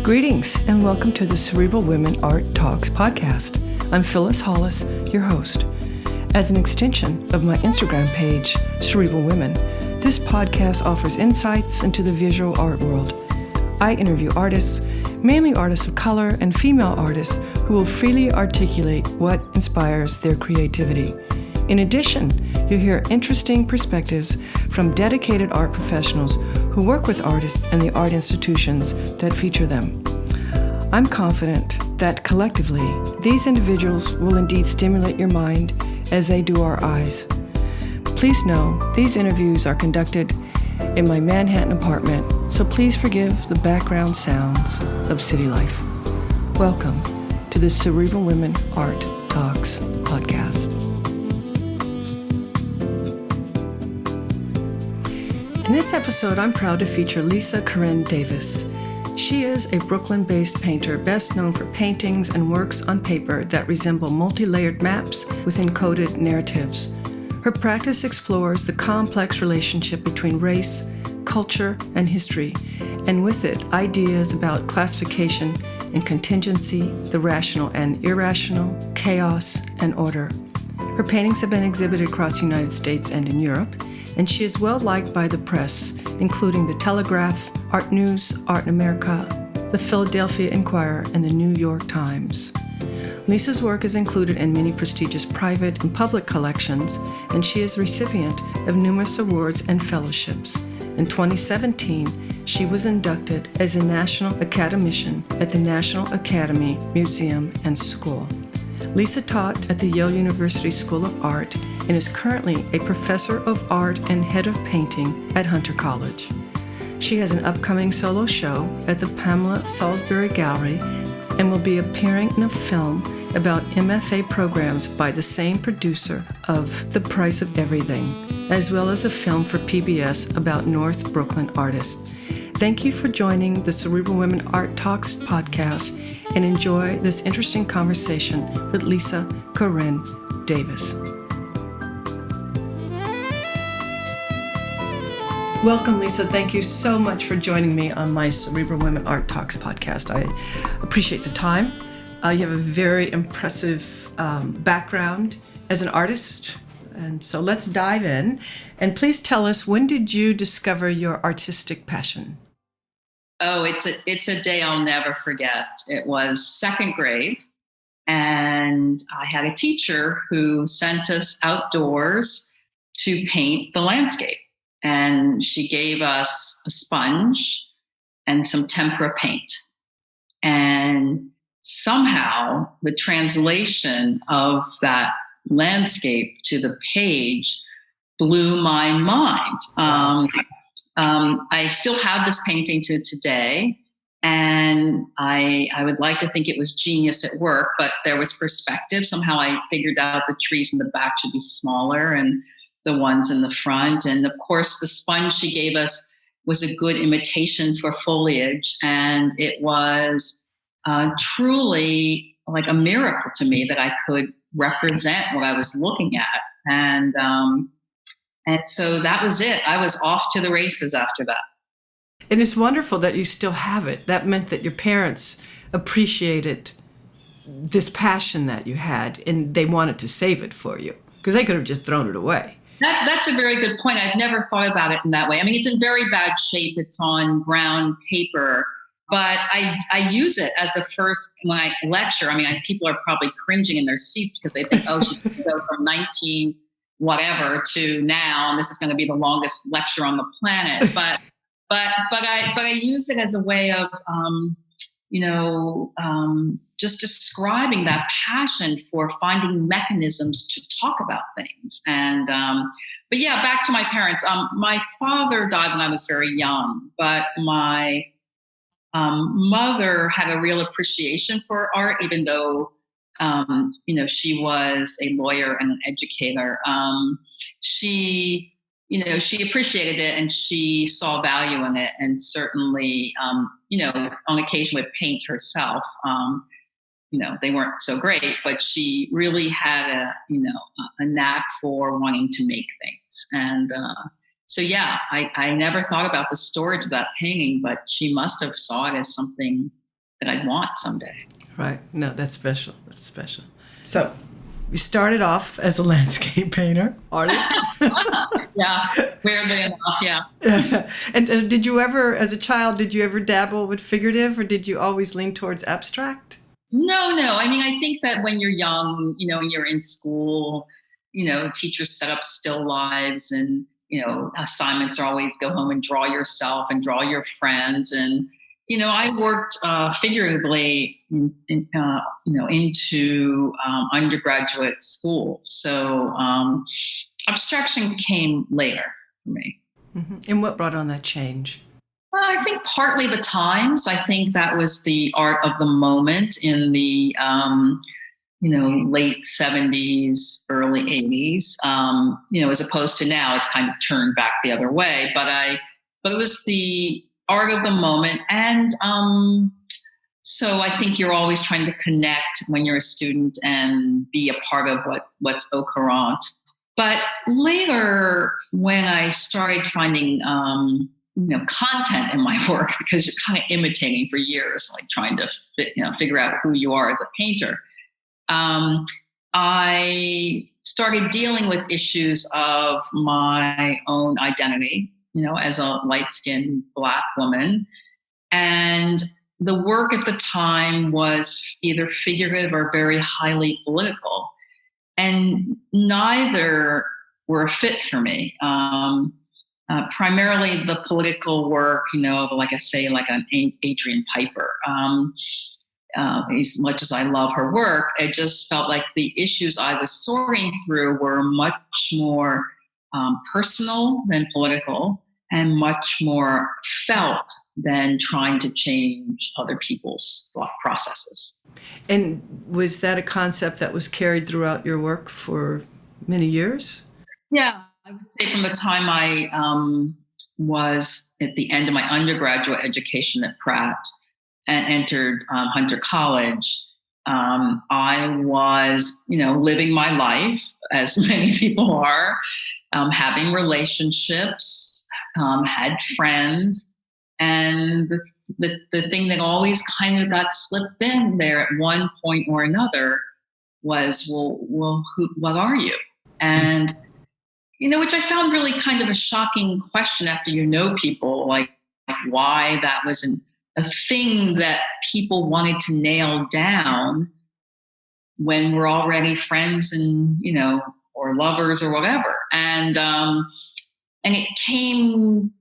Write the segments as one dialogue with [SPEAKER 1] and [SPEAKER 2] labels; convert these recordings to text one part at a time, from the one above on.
[SPEAKER 1] Greetings and welcome to the Cerebral Women Art Talks podcast. I'm Phyllis Hollis, your host. As an extension of my Instagram page, Cerebral Women, this podcast offers insights into the visual art world. I interview artists, mainly artists of color and female artists who will freely articulate what inspires their creativity. In addition, you'll hear interesting perspectives from dedicated art professionals who work with artists and the art institutions that feature them. I'm confident that collectively, these individuals will indeed stimulate your mind as they do our eyes. Please know these interviews are conducted in my Manhattan apartment, so please forgive the background sounds of city life. Welcome to the Cerebral Women Art Talks podcast. In this episode, I'm proud to feature Lisa Corinne Davis. She is a Brooklyn-based painter best known for paintings and works on paper that resemble multi-layered maps with encoded narratives. Her practice explores the complex relationship between race, culture, and history, and with it, ideas about classification and contingency, the rational and irrational, chaos, and order. Her paintings have been exhibited across the United States and in Europe, and she is well liked by the press, including The Telegraph, Art News, Art in America, the Philadelphia Inquirer, and the New York Times. Lisa's work is included in many prestigious private and public collections, and she is the recipient of numerous awards and fellowships. In 2017, she was inducted as a National Academician at the National Academy Museum and School. Lisa taught at the Yale University School of Art and is currently a professor of art and head of painting at Hunter College. She has an upcoming solo show at the Pamela Salisbury Gallery and will be appearing in a film about MFA programs by the same producer of The Price of Everything, as well as a film for PBS about North Brooklyn artists. Thank you for joining the Cerebral Women Art Talks podcast and enjoy this interesting conversation with Lisa Corinne Davis. Welcome, Lisa. Thank you so much for joining me on my Cerebral Women Art Talks podcast. I appreciate the time. You have a very impressive background as an artist, and so let's dive in. And please tell us, when did you discover your artistic passion?
[SPEAKER 2] Oh, it's a day I'll never forget. It was second grade, and I had a teacher who sent us outdoors to paint the landscape. And she gave us a sponge and some tempera paint. And somehow the translation of that landscape to the page blew my mind. I still have this painting to today, and I would like to think it was genius at work, but there was perspective. Somehow I figured out the trees in the back should be smaller and the ones in the front. And of course, the sponge she gave us was a good imitation for foliage. And it was truly like a miracle to me that I could represent what I was looking at. And so that was it. I was off to the races after that.
[SPEAKER 1] And it's wonderful that you still have it. That meant that your parents appreciated this passion that you had, and they wanted to save it for you, because they could have just thrown it away.
[SPEAKER 2] That's a very good point. I've never thought about it in that way. I mean, it's in very bad shape. It's on brown paper, but I use it as the first, when I lecture. I mean, people are probably cringing in their seats because they think, oh, she's going to go from 19 whatever to now, and this is going to be the longest lecture on the planet. But I use it as a way of, just describing that passion for finding mechanisms to talk about things. And, but yeah, back to my parents. My father died when I was very young, but my mother had a real appreciation for art, even though, she was a lawyer and an educator. She appreciated it, and she saw value in it, and certainly, on occasion would paint herself. They weren't so great, but she really had a knack for wanting to make things. And So yeah, I never thought about the storage of that painting, but she must have saw it as something I'd want someday.
[SPEAKER 1] Right. No, that's special. That's special. So you started off as a landscape painter, artist.
[SPEAKER 2] Yeah, weirdly enough, yeah.
[SPEAKER 1] And did you ever, as a child, did you ever dabble with figurative, or did you always lean towards abstract?
[SPEAKER 2] No. I mean, I think that when you're young, and you're in school, teachers set up still lives, and, assignments are always go home and draw yourself and draw your friends. And, I worked figuratively, into undergraduate school. So abstraction came later for me.
[SPEAKER 1] Mm-hmm. And what brought on that change?
[SPEAKER 2] Well, I think partly the times. I think that was the art of the moment in the late 70s, early 80s. As opposed to now, it's kind of turned back the other way. But it was the art of the moment, and so I think you're always trying to connect when you're a student and be a part of what's au courant. But later, when I started finding content in my work, because you're kind of imitating for years, like trying to figure out who you are as a painter, I started dealing with issues of my own identity, as a light-skinned Black woman. And the work at the time was either figurative or very highly political. And neither were a fit for me. Primarily the political work, like I say, like an Adrian Piper. As much as I love her work, it just felt like the issues I was sorting through were much more personal than political, and much more felt than trying to change other people's thought processes.
[SPEAKER 1] And was that a concept that was carried throughout your work for many years?
[SPEAKER 2] Yeah, I would say from the time I was at the end of my undergraduate education at Pratt and entered Hunter College, I was, living my life as many people are, having relationships, had friends, and the thing that always kind of got slipped in there at one point or another was, well, what are you? And which I found really kind of a shocking question after people, like why that was a thing that people wanted to nail down when we're already friends and, or lovers or whatever. And it came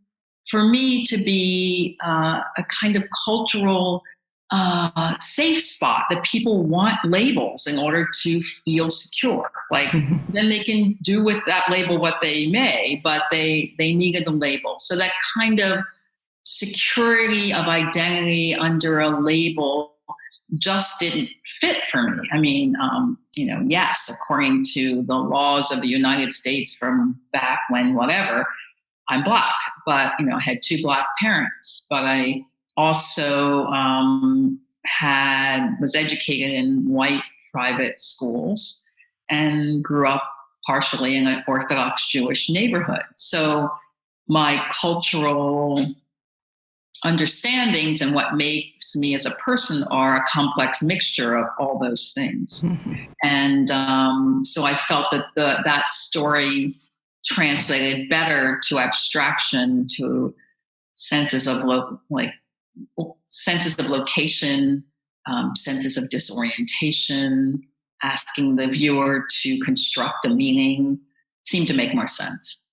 [SPEAKER 2] for me to be a kind of cultural safe spot that people want labels in order to feel secure. Like then they can do with that label what they may, but they needed a label. So that kind of security of identity under a label just didn't fit for me. I mean, yes, according to the laws of the United States from back when, whatever, I'm Black, but, I had two Black parents, but I also was educated in white private schools and grew up partially in an Orthodox Jewish neighborhood. So my cultural understandings and what makes me as a person are a complex mixture of all those things. Mm-hmm. And so I felt that that story translated better to abstraction, to senses of senses of location, senses of disorientation, asking the viewer to construct a meaning seemed to make more sense.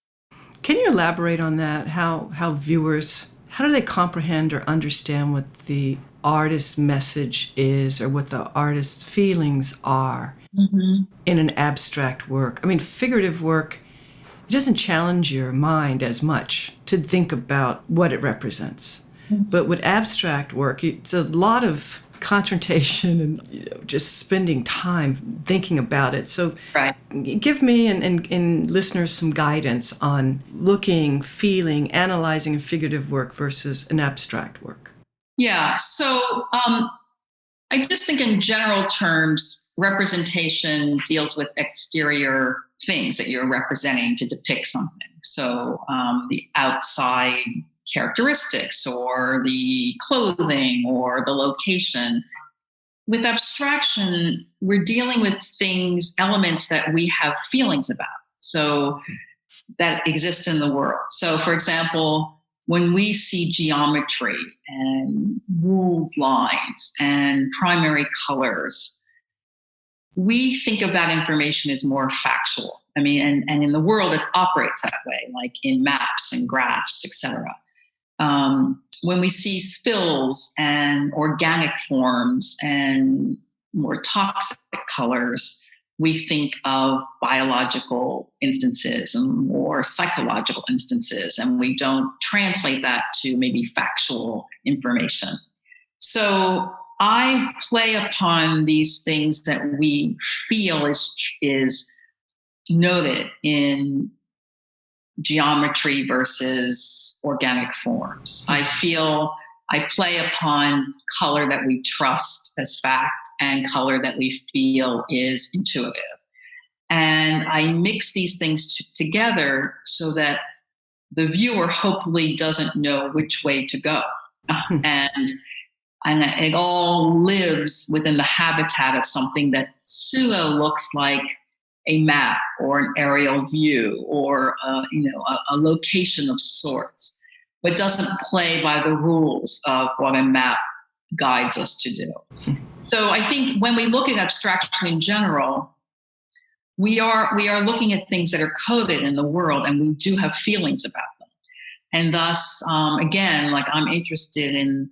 [SPEAKER 1] Can you elaborate on that? How viewers, how do they comprehend or understand what the artist's message is, or what the artist's feelings are in an abstract work? I mean, figurative work, it doesn't challenge your mind as much to think about what it represents. Mm-hmm. But with abstract work, it's a lot of concentration and just spending time thinking about it. So
[SPEAKER 2] right.
[SPEAKER 1] Give me and listeners some guidance on looking, feeling, analyzing a figurative work versus an abstract work.
[SPEAKER 2] Yeah, so I just think in general terms, representation deals with exterior things that you're representing to depict something. So the outside characteristics or the clothing or the location. With abstraction, we're dealing with things, elements that we have feelings about, so that exist in the world. So, for example, when we see geometry and ruled lines and primary colors, we think of that information as more factual. I mean, and in the world, it operates that way, like in maps and graphs, etc. When we see spills and organic forms and more toxic colors, we think of biological instances and more psychological instances, and we don't translate that to maybe factual information. So I play upon these things that we feel is noted in geometry versus organic forms. I play upon color that we trust as fact and color that we feel is intuitive. And I mix these things together so that the viewer hopefully doesn't know which way to go. And it all lives within the habitat of something that pseudo looks like a map or an aerial view or a location of sorts, but doesn't play by the rules of what a map guides us to do. So I think when we look at abstraction in general, we are looking at things that are coded in the world, and we do have feelings about them. And thus, again, like I'm interested in,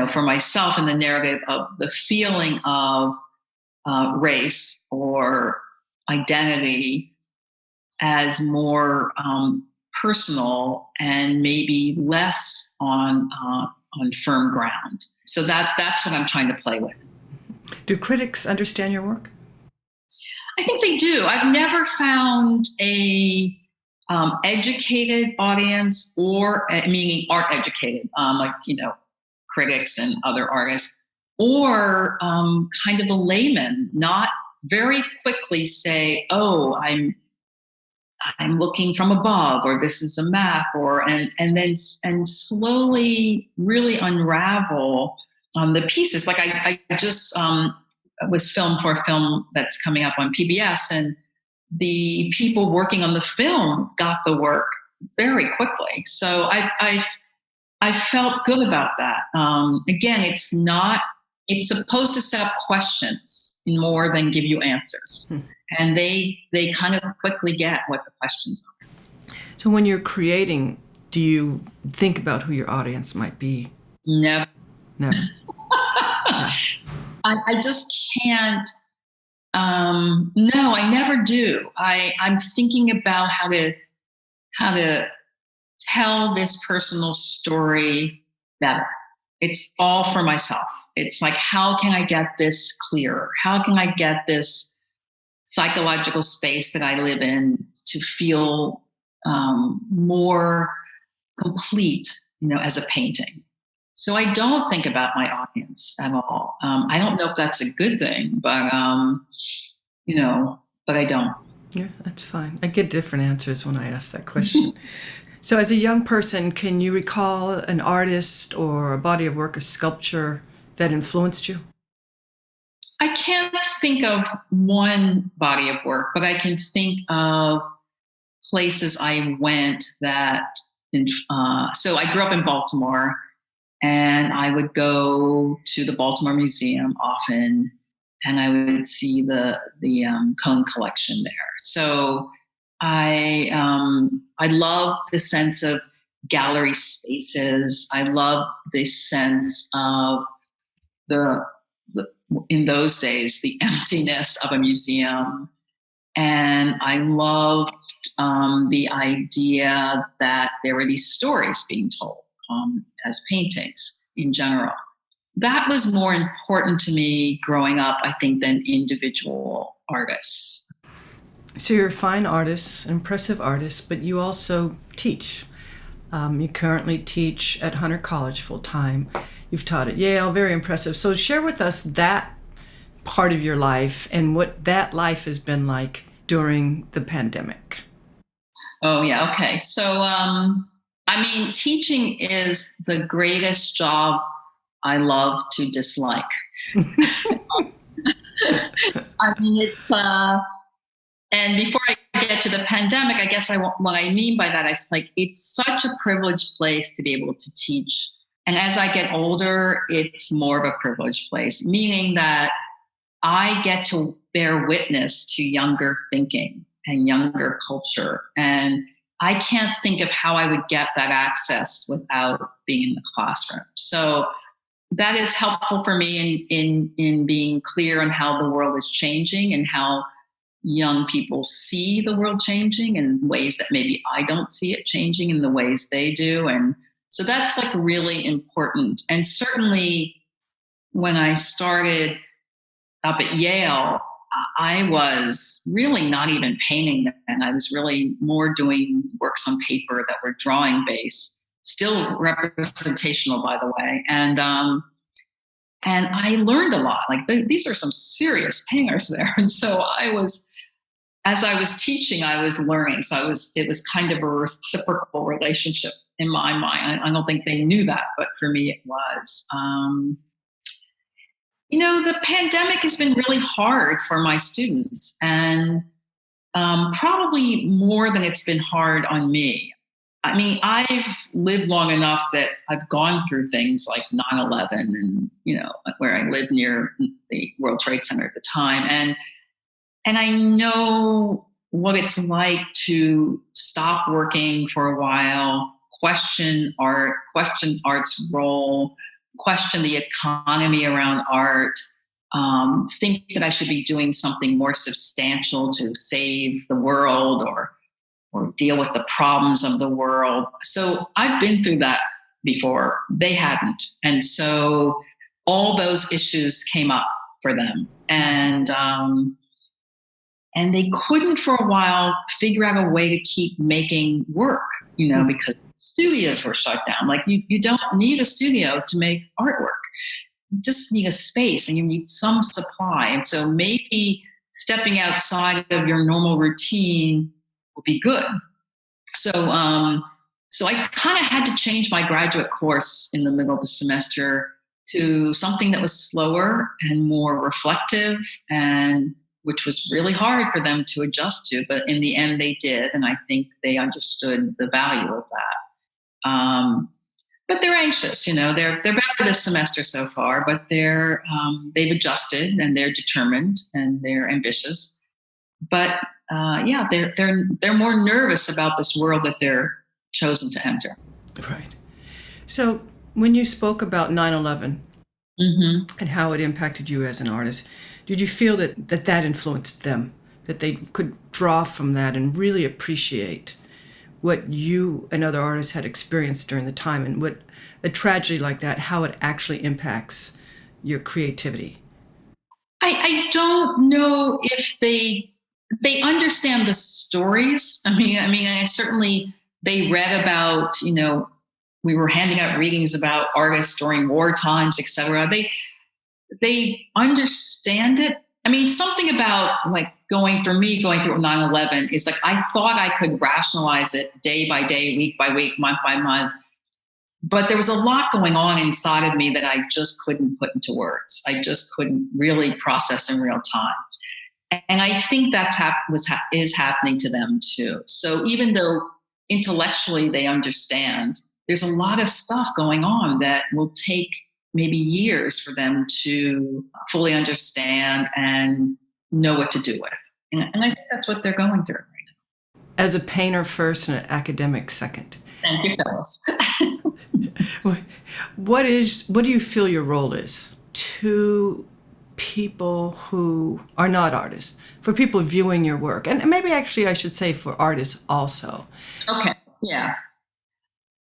[SPEAKER 2] for myself in the narrative of the feeling of race or identity as more personal and maybe less on firm ground. So that's what I'm trying to play with.
[SPEAKER 1] Do critics understand your work?
[SPEAKER 2] I think they do. I've never found a educated audience, or meaning art educated, critics and other artists, or kind of a layman, not very quickly say, "Oh, I'm looking from above," or "This is a map," and slowly really unravel the pieces. Like I just was filmed for a film that's coming up on PBS, and the people working on the film got the work very quickly. So I felt good about that. Again, it's supposed to set up questions more than give you answers. And they kind of quickly get what the questions are.
[SPEAKER 1] So when you're creating, do you think about who your audience might be?
[SPEAKER 2] Never.
[SPEAKER 1] Yeah.
[SPEAKER 2] I just can't. No, I never do. I'm thinking about how to tell this personal story better. It's all for myself. It's like, how can I get this clearer? How can I get this psychological space that I live in to feel more complete, as a painting? So I don't think about my audience at all. I don't know if that's a good thing, but but I don't.
[SPEAKER 1] Yeah, that's fine. I get different answers when I ask that question. So as a young person, can you recall an artist or a body of work, a sculpture that influenced you?
[SPEAKER 2] I can't think of one body of work, but I can think of places I went that, so I grew up in Baltimore, and I would go to the Baltimore Museum often, and I would see the Cone collection there. So I love the sense of gallery spaces. I love the sense of in those days, the emptiness of a museum. And I loved the idea that there were these stories being told as paintings in general. That was more important to me growing up, I think, than individual artists.
[SPEAKER 1] So you're a fine artist, impressive artist, but you also teach. You currently teach at Hunter College full-time. You've taught at Yale, very impressive. So share with us that part of your life and what that life has been like during the pandemic.
[SPEAKER 2] Oh, yeah. Okay. So I mean, teaching is the greatest job I love to dislike. I mean, and before I get to the pandemic, I guess what I mean by that is like, it's such a privileged place to be able to teach. And as I get older, it's more of a privileged place, meaning that I get to bear witness to younger thinking and younger culture. And I can't think of how I would get that access without being in the classroom. So that is helpful for me in being clear on how the world is changing and how young people see the world changing in ways that maybe I don't see it changing in the ways they do. And so that's like really important. And certainly when I started up at Yale, I was really not even painting then. I was really more doing works on paper that were drawing based, still representational, by the way. And I learned a lot. Like these are some serious painters there. And so as I was teaching, I was learning. So it was kind of a reciprocal relationship in my mind. I don't think they knew that, but for me it was. The pandemic has been really hard for my students, and probably more than it's been hard on me. I mean, I've lived long enough that I've gone through things like 9/11 and, where I lived near the World Trade Center at the time. And I know what it's like to stop working for a while, question art, question art's role, question the economy around art, think that I should be doing something more substantial to save the world or deal with the problems of the world. So I've been through that before. They hadn't. And so all those issues came up for them. And they couldn't for a while figure out a way to keep making work, because studios were shut down. Like you don't need a studio to make artwork. You just need a space and you need some supply. And so maybe stepping outside of your normal routine will be good. So I kind of had to change my graduate course in the middle of the semester to something that was slower and more reflective, and which was really hard for them to adjust to. But in the end, they did. And I think they understood the value of that. But they're anxious, they're better this semester so far, but they've adjusted and they're determined and they're ambitious. But they're more nervous about this world that they're chosen to enter.
[SPEAKER 1] Right. So when you spoke about 9/11 and how it impacted you as an artist, did you feel that influenced them, that they could draw from that and really appreciate what you and other artists had experienced during the time, and what a tragedy like that, how it actually impacts your creativity?
[SPEAKER 2] I don't know if they understand the stories. I mean, I certainly, they read about, we were handing out readings about artists during war times, et cetera. They understand it. I mean, something about like going through 9/11 is like, I thought I could rationalize it day by day, week by week, month by month. But there was a lot going on inside of me that I just couldn't put into words. I just couldn't really process in real time. And I think is happening to them too. So even though intellectually they understand, there's a lot of stuff going on that will take maybe years for them to fully understand and know what to do with. And I think that's what they're going through right now.
[SPEAKER 1] As a painter first and an academic second.
[SPEAKER 2] Thank you, Phyllis.
[SPEAKER 1] What do you feel your role is to people who are not artists, for people viewing your work, and maybe actually I should say for artists also?
[SPEAKER 2] Okay, yeah.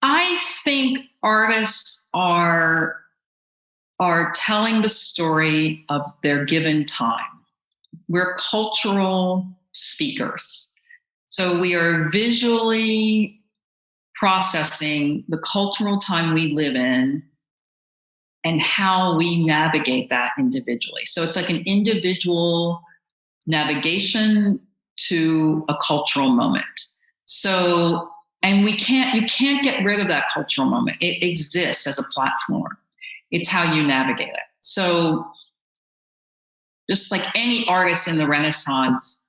[SPEAKER 2] I think artists are telling the story of their given time. We're cultural speakers. So we are visually processing the cultural time we live in and how we navigate that individually. So it's like an individual navigation to a cultural moment. So And you can't get rid of that cultural moment. It exists as a platform. It's how you navigate it. So just like any artist in the Renaissance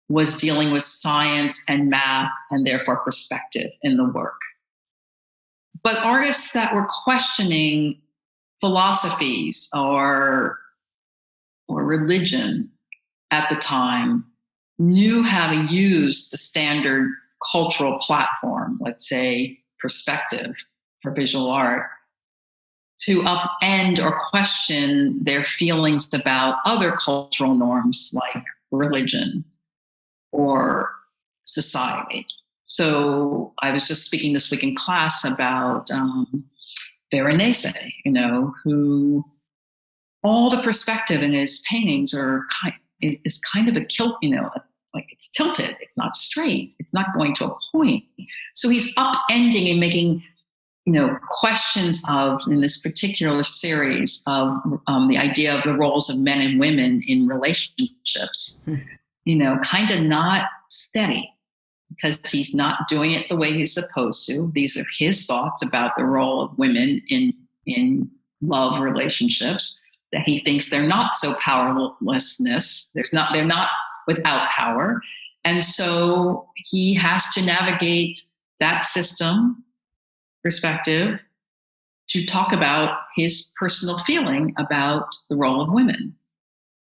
[SPEAKER 2] was dealing with science and math and therefore perspective in the work. But artists that were questioning philosophies or religion at the time knew how to use the standard cultural platform, let's say perspective for visual art, to upend or question their feelings about other cultural norms like religion or society. So I was just speaking this week in class about Veronese, who all the perspective in his paintings is kind of a kilt, like it's tilted, it's not straight, it's not going to a point. So he's upending and making, questions of, in this particular series, of the idea of the roles of men and women in relationships, kind of not steady, because he's not doing it the way he's supposed to. These are his thoughts about the role of women in love relationships, that he thinks they're not so powerlessness. They're not without power. And so he has to navigate that system perspective to talk about his personal feeling about the role of women.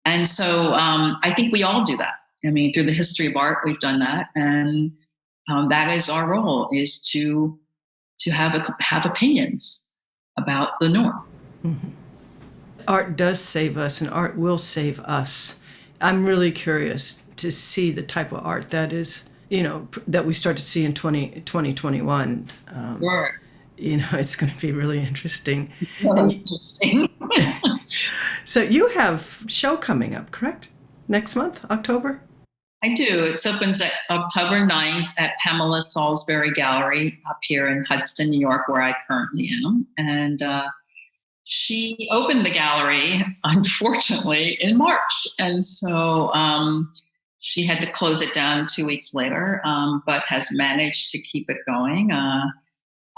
[SPEAKER 2] And so I think we all do that. I mean, through the history of art, we've done that. And that is our role, is to have opinions about the norm.
[SPEAKER 1] Mm-hmm. Art does save us, and art will save us. I'm really curious to see the type of art that is, that we start to see in 2021.
[SPEAKER 2] Sure.
[SPEAKER 1] It's going to be really interesting.
[SPEAKER 2] Interesting.
[SPEAKER 1] So you have a show coming up, correct? Next month, October?
[SPEAKER 2] I do. It opens at October 9th at Pamela Salisbury Gallery up here in Hudson, New York, where I currently am. And she opened the gallery, unfortunately, in March. And so she had to close it down 2 weeks later, but has managed to keep it going.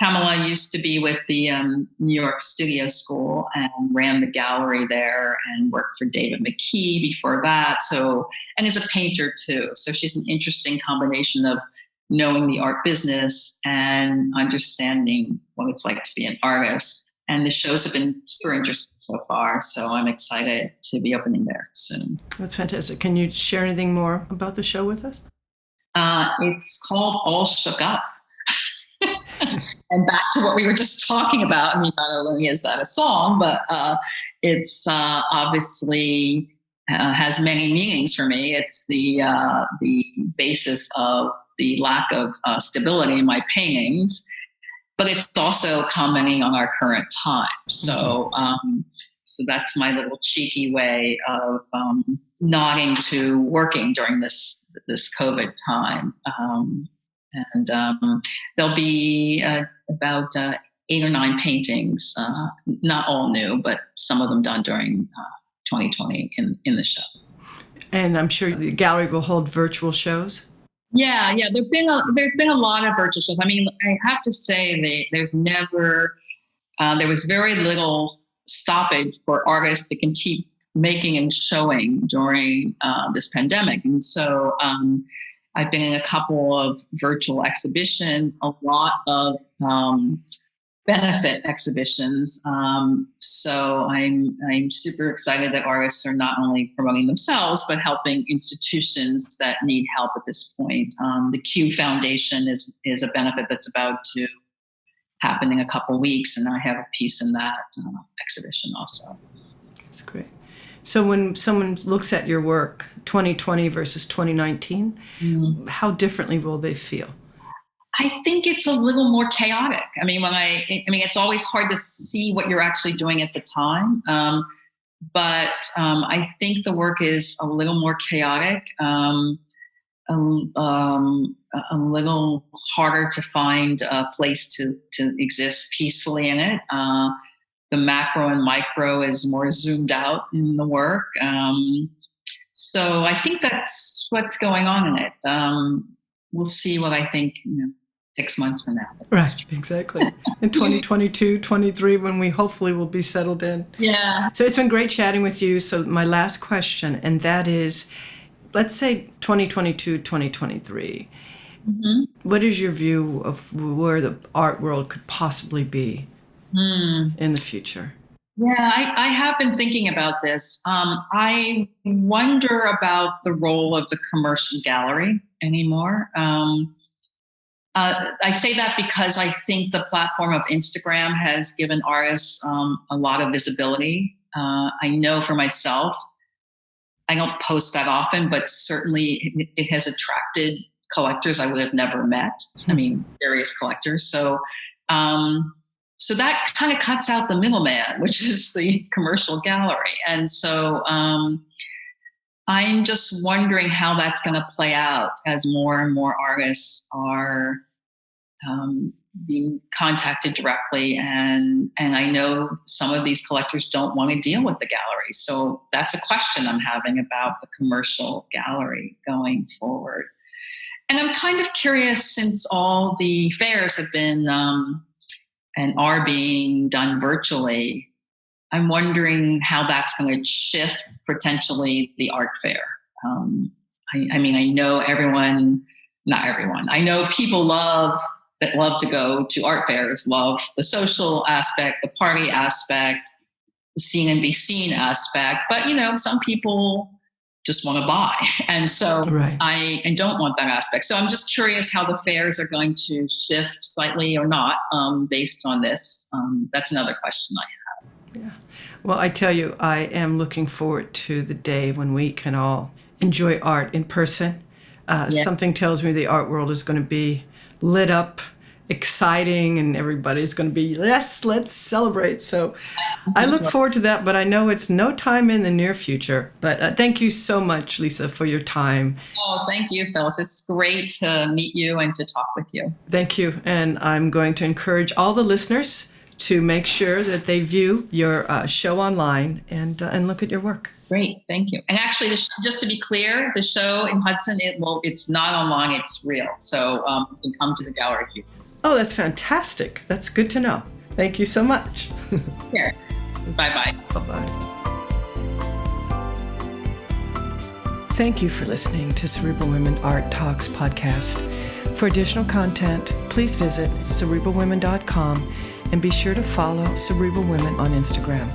[SPEAKER 2] Pamela used to be with the New York Studio School and ran the gallery there and worked for David McKee before that. And is a painter too. So she's an interesting combination of knowing the art business and understanding what it's like to be an artist. And the shows have been super interesting so far. So I'm excited to be opening there soon.
[SPEAKER 1] That's fantastic. Can you share anything more about the show with us?
[SPEAKER 2] It's called All Shook Up. And back to what we were just talking about. I mean, not only is that a song, but it's obviously has many meanings for me. It's the basis of the lack of stability in my paintings, but it's also commenting on our current time. So, so that's my little cheeky way of nodding to working during this COVID time. And there'll be about 8 or 9 paintings, not all new, but some of them done during 2020 in the show.
[SPEAKER 1] And I'm sure the gallery will hold virtual shows.
[SPEAKER 2] Yeah. There's been a lot of virtual shows. I mean, I have to say there was very little stoppage for artists to continue making and showing during this pandemic, and so. I've been in a couple of virtual exhibitions, a lot of benefit exhibitions. So I'm super excited that artists are not only promoting themselves, but helping institutions that need help at this point. The Q Foundation is a benefit that's about to happen in a couple weeks, and I have a piece in that exhibition also.
[SPEAKER 1] That's great. So when someone looks at your work, 2020 versus 2019, how differently will they feel?
[SPEAKER 2] I think it's a little more chaotic. I mean, it's always hard to see what you're actually doing at the time. But I think the work is a little more chaotic, a little harder to find a place to exist peacefully in it. The macro and micro is more zoomed out in the work. So I think that's what's going on in it. We'll see what I think 6 months from now.
[SPEAKER 1] Right, exactly. In 2022, 23, when we hopefully will be settled in.
[SPEAKER 2] Yeah.
[SPEAKER 1] So it's been great chatting with you. So my last question, and that is, let's say 2022, 2023. What is your view of where the art world could possibly be in the future?
[SPEAKER 2] Yeah, I have been thinking about this. I wonder about the role of the commercial gallery anymore. I say that because I think the platform of Instagram has given artists a lot of visibility. I know for myself, I don't post that often, but certainly it has attracted collectors I would have never met. I mean, various collectors. So that kind of cuts out the middleman, which is the commercial gallery. And so I'm just wondering how that's going to play out as more and more artists are being contacted directly. And I know some of these collectors don't want to deal with the gallery. So that's a question I'm having about the commercial gallery going forward. And I'm kind of curious, since all the fairs have been and are being done virtually, I'm wondering how that's going to shift potentially the art fair. I mean, I know not everyone. I know people that love to go to art fairs, love the social aspect, the party aspect, the seen and be seen aspect. But, some people just want to buy. And so
[SPEAKER 1] Right.
[SPEAKER 2] I don't want that aspect. So I'm just curious how the fairs are going to shift slightly or not based on this. That's another question I have.
[SPEAKER 1] Yeah. Well, I tell you, I am looking forward to the day when we can all enjoy art in person. Something tells me the art world is going to be lit up, exciting, and everybody's going to be, yes, let's celebrate. So I look forward to that, but I know it's no time in the near future. But thank you so much, Lisa, for your time.
[SPEAKER 2] Oh, thank you, Phyllis. It's great to meet you and to talk with you.
[SPEAKER 1] Thank you. And I'm going to encourage all the listeners to make sure that they view your show online and look at your work.
[SPEAKER 2] Great, thank you. And actually, just to be clear, the show in Hudson, it's not online, it's real. So you can come to the gallery if you.
[SPEAKER 1] Oh, that's fantastic. That's good to know. Thank you so much.
[SPEAKER 2] Here. Bye-bye.
[SPEAKER 1] Bye-bye. Thank you for listening to Cerebral Women Art Talks podcast. For additional content, please visit cerebralwomen.com and be sure to follow Cerebral Women on Instagram.